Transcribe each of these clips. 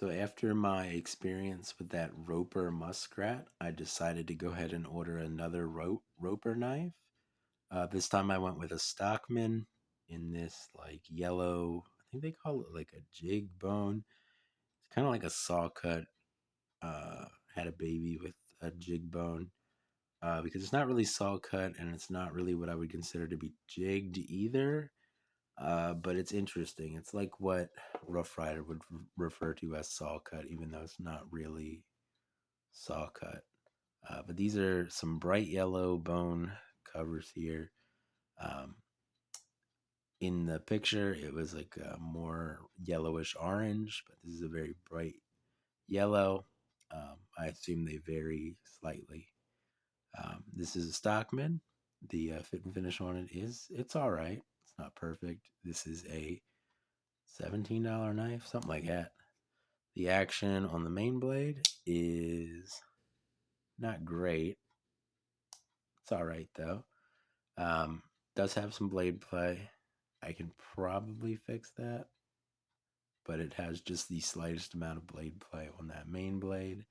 So after my experience with that Roper muskrat, I decided to go ahead and order another Roper knife. This time I went with a Stockman in this like yellow, I think they call it like a jig bone. It's kind of like a saw cut. Had a baby with a jig bone because it's not really saw cut and it's not really what I would consider to be jigged either. But it's interesting. It's like what Rough Rider would refer to as saw cut, even though it's not really saw cut. But these are some bright yellow bone covers here. Um, in the picture, it was like a more yellowish orange, but this is a very bright yellow. I assume they vary slightly. This is a Stockman. The fit and finish on it is it's all right. It's not perfect. This is a $17 knife, something like that. The action on the main blade is not great. It's all right though. Um, does have some blade play. I can probably fix that, but it has just the slightest amount of blade play on that main blade.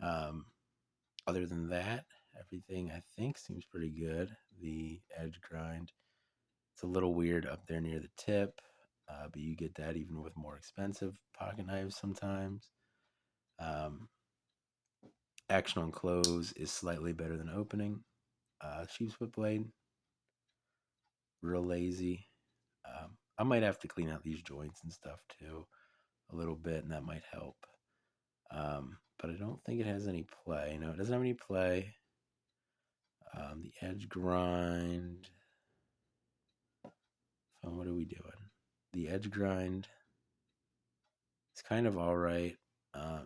Um, Other than that, everything I think seems pretty good. The edge grind, it's a little weird up there near the tip, but you get that even with more expensive pocket knives sometimes. Um, Action on close is slightly better than opening. Sheep's foot blade, real lazy. I might have to clean out these joints and stuff too a little bit, and that might help. But I don't think it has any play. No, it doesn't have any play. The edge grind. So what are we doing? The edge grind. It's kind of all right.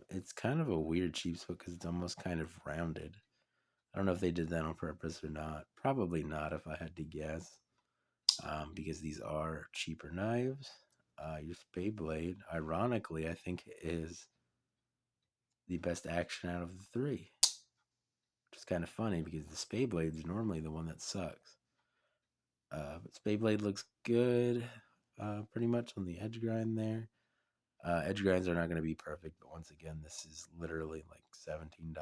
It's kind of a weird sheep's foot because it's almost kind of rounded. I don't know if they did that on purpose or not. Probably not, if I had to guess. Because these are cheaper knives. Your Spay Blade, ironically, I think is the best action out of the three, which is kind of funny because the Spay Blade is normally the one that sucks. But Spay Blade looks good, pretty much on the edge grind there. Edge grinds are not going to be perfect, but once again, this is literally like $17.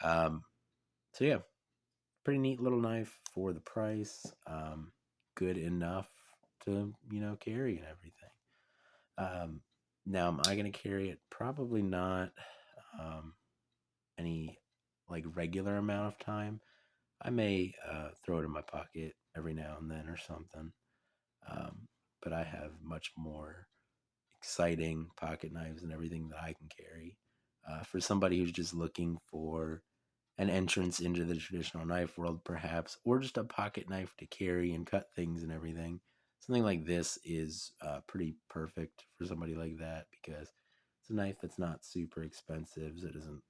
Um, so yeah, pretty neat little knife for the price. Good enough to carry and everything. Now, am I going to carry it? Probably not. Um, any like regular amount of time. I may throw it in my pocket every now and then or something. Um, but I have much more exciting pocket knives and everything that I can carry. For somebody who's just looking for an entrance into the traditional knife world, perhaps, or just a pocket knife to carry and cut things and everything. Something like this is pretty perfect for somebody like that because it's a knife that's not super expensive. So it doesn't,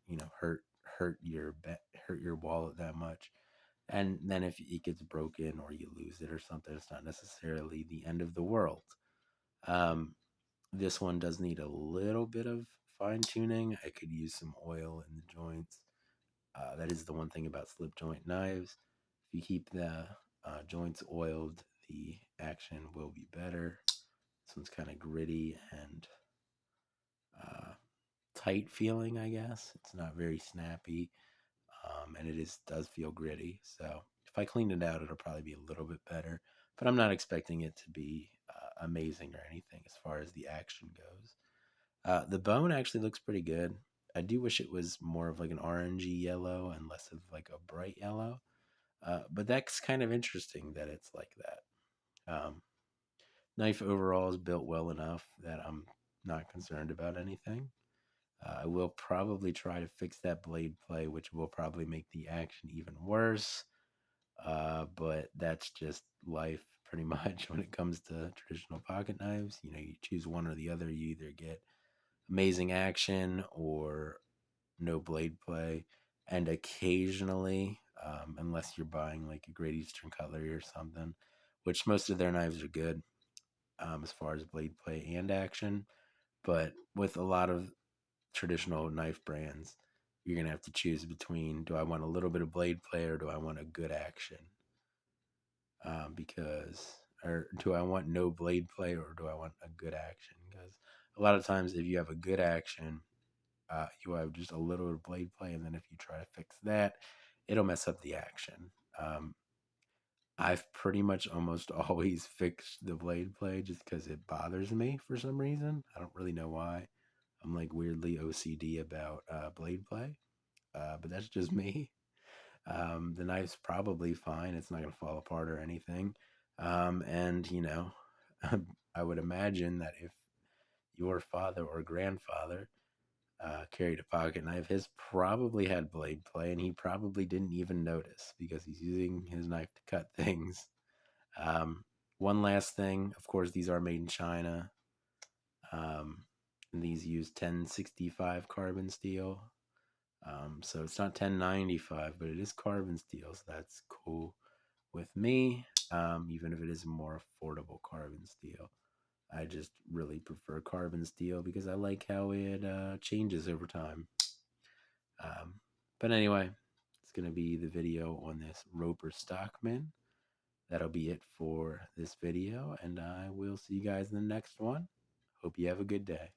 hurt your wallet that much. And then if it gets broken or you lose it or something, it's not necessarily the end of the world. Um, this one does need a little bit of fine tuning. I could use some oil in the joints. That is the one thing about slip joint knives. If you keep the joints oiled, the action will be better. This one's kind of gritty and uh, tight feeling, I guess. It's not very snappy, and it does feel gritty. So if I clean it out, it'll probably be a little bit better. But I'm not expecting it to be amazing or anything as far as the action goes. The bone actually looks pretty good. I do wish it was more of like an orangey yellow and less of like a bright yellow. But that's kind of interesting that it's like that. Knife overall is built well enough that I'm not concerned about anything. I will probably try to fix that blade play, which will probably make the action even worse. But that's just life pretty much when it comes to traditional pocket knives. You choose one or the other. You either get amazing action or no blade play. And occasionally, unless you're buying like a Great Eastern Cutlery or something, which most of their knives are good as far as blade play and action. But with a lot of traditional knife brands, you're going to have to choose between do I want a little bit of blade play or do I want a good action? Or do I want no blade play or do I want a good action? because a lot of times if you have a good action, you have just a little blade play, and then if you try to fix that, it'll mess up the action. I've pretty much almost always fixed the blade play just because it bothers me for some reason. I don't really know why. I'm like weirdly OCD about blade play, but that's just me. The knife's probably fine. It's not going to fall apart or anything. And, I would imagine that if your father or grandfather carried a pocket knife, his probably had blade play, and he probably didn't even notice because he's using his knife to cut things. Um, One last thing, of course, these are made in China. And these use 1065 carbon steel. So it's not 1095, but it is carbon steel, so that's cool with me. Even if it is more affordable carbon steel, I just really prefer carbon steel because I like how it changes over time. Um, but anyway, it's gonna be the video on this Roper Stockman. That'll be it for this video, and I will see you guys in the next one. Hope you have a good day.